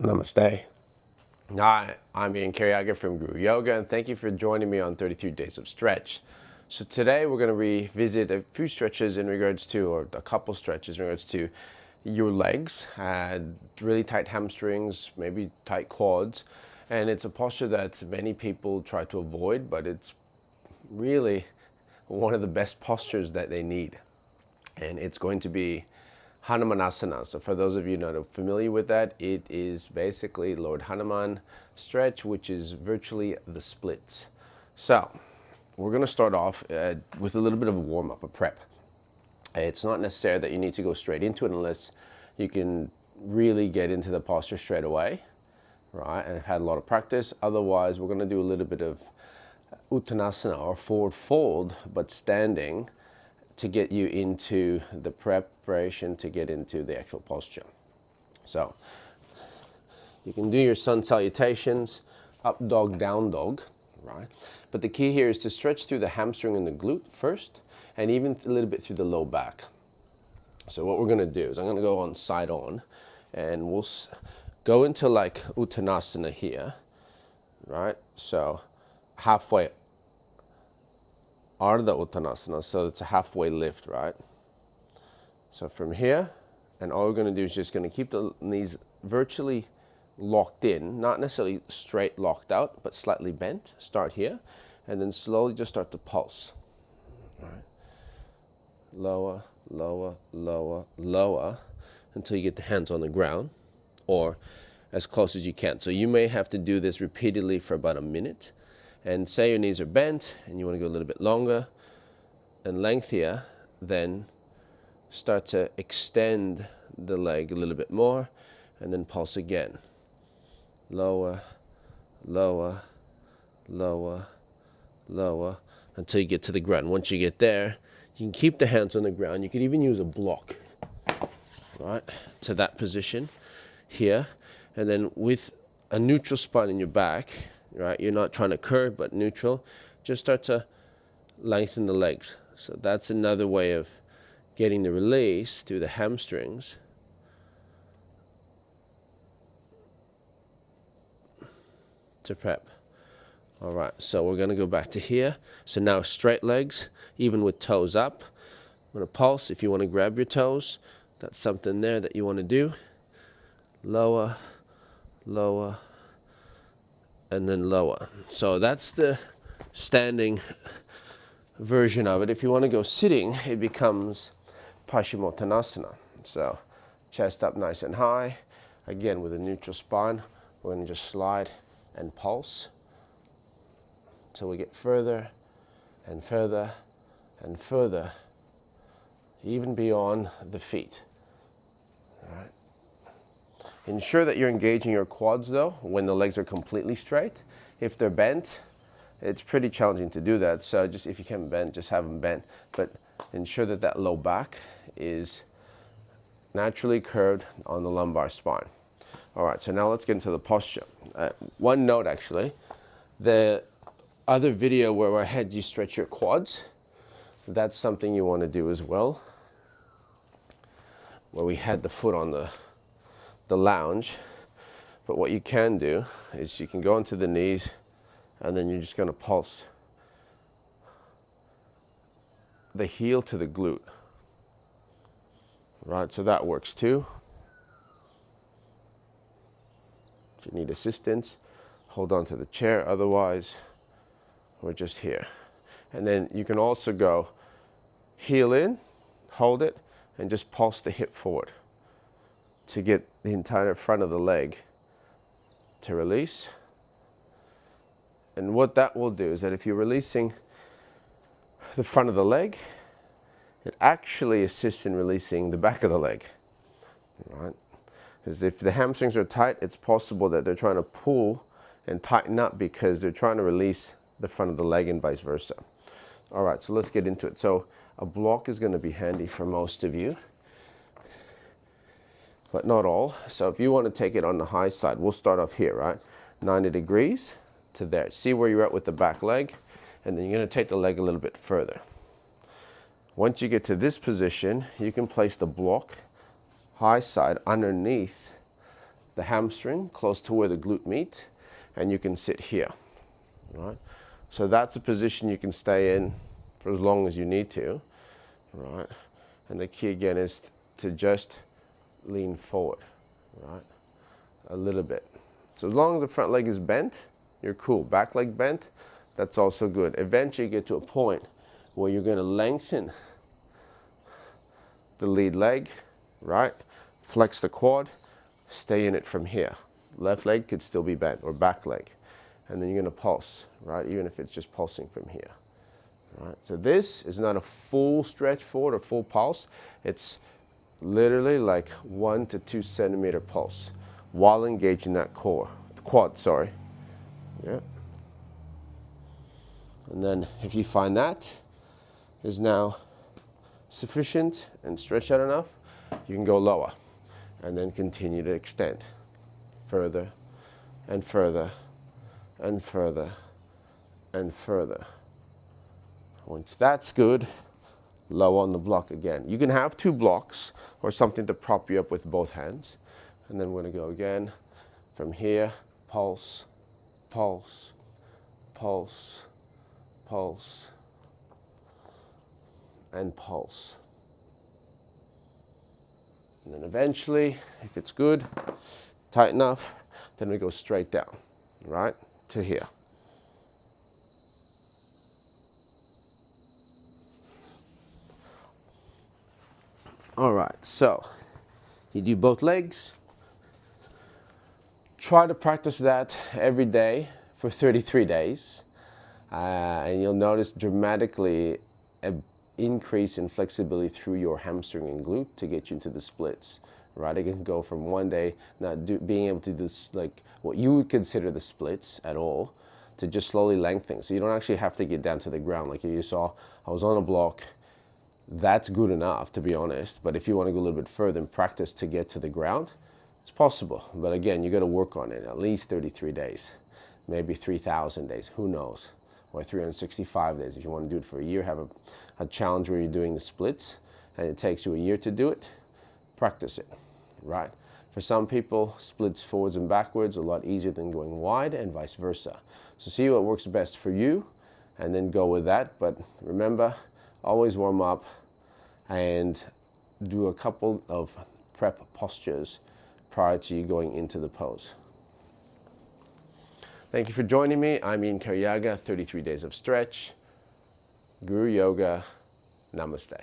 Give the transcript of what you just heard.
Namaste. Hi, I'm Ian Karyaga from Gewrew Yoga, and thank you for joining me on 33 Days of Stretch. So today we're going to revisit a few stretches in regards to, or a couple stretches in regards to your legs, really tight hamstrings, maybe tight quads, and it's a posture that many people try to avoid, but it's really one of the best postures that they need. And it's going to be Hanumanasana. So for those of you not familiar with that, it is basically Lord Hanuman stretch, which is virtually the splits. So we're going to start off with a little bit of a warm-up, a prep. It's not necessary that you need to go straight into it unless you can really get into the posture straight away, right? And have had a lot of practice. Otherwise, we're going to do a little bit of Uttanasana, or forward fold, but standing, to get you into the preparation to get into the actual posture. So you can do your sun salutations, up dog, down dog, right? But the key here is to stretch through the hamstring and the glute first, and even a little bit through the low back. So what we're going to do is I'm going to go on side on, and we'll go into like Uttanasana here, right? So halfway Ardha Uttanasana, so it's a halfway lift, right? So from here, and all we're going to do is just going to keep the knees virtually locked in, not necessarily straight locked out, but slightly bent. Start here, and then slowly just start to pulse. All right. Lower, lower, lower, lower, until you get the hands on the ground, or as close as you can. So you may have to do this repeatedly for about a minute. And say your knees are bent and you want to go a little bit longer and lengthier, then start to extend the leg a little bit more, and then pulse again. Lower, lower, lower, lower, until you get to the ground. Once you get there, you can keep the hands on the ground. You could even use a block, right, to that position here. And then with a neutral spine in your back, right, you're not trying to curve, but neutral, just start to lengthen the legs. So that's another way of getting the release through the hamstrings. To prep. All right, so we're going to go back to here. So now straight legs, even with toes up. I'm going to pulse. If you want to grab your toes, that's something there that you want to do. Lower, lower, and then lower. So that's the standing version of it. If you want to go sitting, it becomes Paschimottanasana. So chest up nice and high. Again, with a neutral spine, we're going to just slide and pulse until we get further and further and further, even beyond the feet. All right. Ensure that you're engaging your quads though when the legs are completely straight. If they're bent, it's pretty challenging to do that. So just if you can bend, just have them bent. But ensure that that low back is naturally curved on the lumbar spine. All right, so now let's get into the posture. One note actually, the other video where I had you stretch your quads, that's something you want to do as well. Where we had the foot on the lounge. But what you can do is you can go into the knees, and then you're just going to pulse the heel to the glute. Right, so that works too. If you need assistance, hold on to the chair, otherwise we're just here. And then you can also go heel in, hold it, and just pulse the hip forward to get the entire front of the leg to release. And what that will do is that if you're releasing the front of the leg, it actually assists in releasing the back of the leg, right? Because if the hamstrings are tight, it's possible that they're trying to pull and tighten up because they're trying to release the front of the leg and vice versa. All right, so let's get into it. So a block is going to be handy for most of you, but not all. So if you want to take it on the high side, we'll start off here, right? 90 degrees to there. See where you're at with the back leg, and then you're going to take the leg a little bit further. Once you get to this position, you can place the block high side underneath the hamstring close to where the glute meet, and you can sit here, right? So that's a position you can stay in for as long as you need to, right? And the key again is to just lean forward, right? A little bit. So as long as the front leg is bent, you're cool. Back leg bent, that's also good. Eventually you get to a point where you're going to lengthen the lead leg, right? Flex the quad, stay in it from here. Left leg could still be bent, or back leg. And then you're going to pulse, right? Even if it's just pulsing from here. Right? So this is not a full stretch forward or full pulse. It's literally like 1 to 2 centimeter pulse while engaging that quad, sorry. Yeah. And then if you find that is now sufficient and stretched out enough, you can go lower and then continue to extend further and further and further and further. Once that's good, low on the block again. You can have 2 blocks or something to prop you up with both hands. And then we're going to go again from here, pulse, pulse, pulse, pulse, and pulse. And then eventually, if it's good, tight enough, then we go straight down, right, to here. All right, so you do both legs. Try to practice that every day for 33 days. And you'll notice dramatically an increase in flexibility through your hamstring and glute to get you into the splits, right? It can go from one day not being able to do this, like what you would consider the splits at all, to just slowly lengthening. So you don't actually have to get down to the ground. Like you saw, I was on a block. That's good enough, to be honest. But if you want to go a little bit further and practice to get to the ground, it's possible. But again, you got to work on it at least 33 days, maybe 3,000 days, who knows, or 365 days. If you want to do it for a year, have a challenge where you're doing the splits and it takes you a year to do it, practice it, right? For some people, splits forwards and backwards are a lot easier than going wide, and vice versa. So see what works best for you and then go with that. But remember, always warm up and do a couple of prep postures prior to you going into the pose. Thank you for joining me. I'm Ian Karyaga, 33 Days of Stretch, Guru Yoga. Namaste.